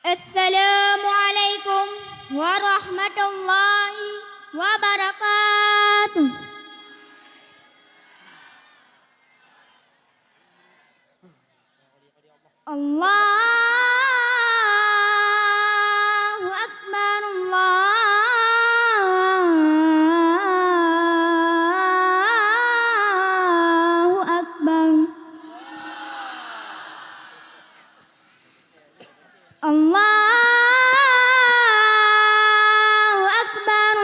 Assalamualaikum warahmatullahi wabarakatuh. Allahu Akbar, Allahu Akbar. Allahu Akbar,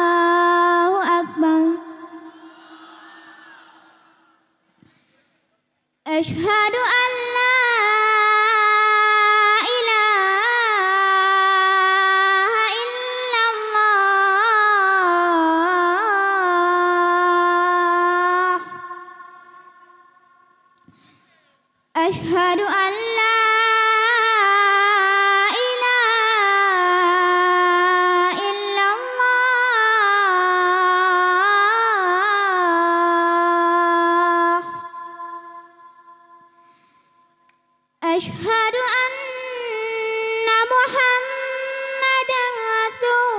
Allahu Akbar. Asyhadu an la ilaha illallah. Asyhadu an la ilaha illallah. Asyhadu anna Muhammadan Rasulullah.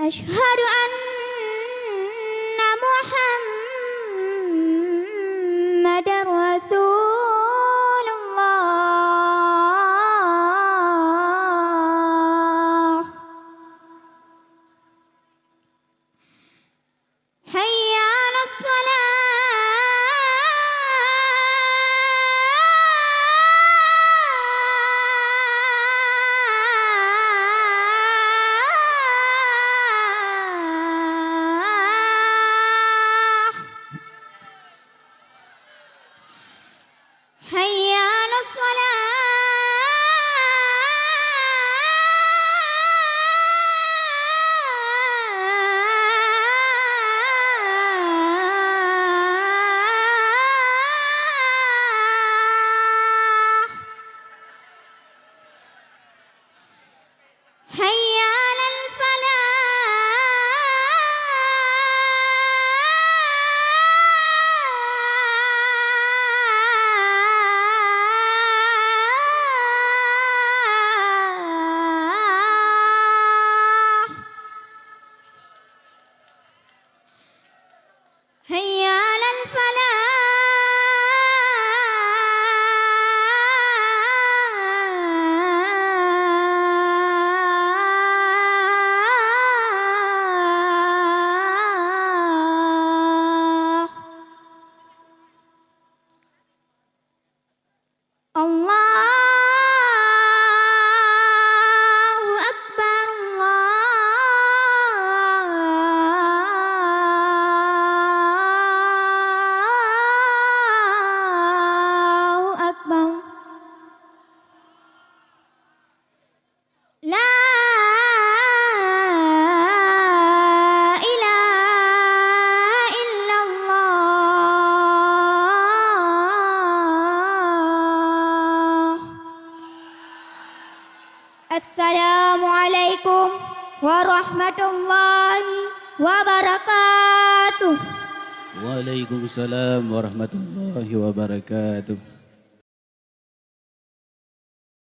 Asyhadu anna Muhammadan Rasulullah. Hayya 'alas salah. Hayya 'alas salah. Hayya 'alal falah. Hayya 'alal falah. Allahu Akbar, Allahu Akbar. La ilaha illallah. Assalamualaikum warahmatullahi wabarakatuh. Waalaikumsalam warahmatullahi wabarakatuh.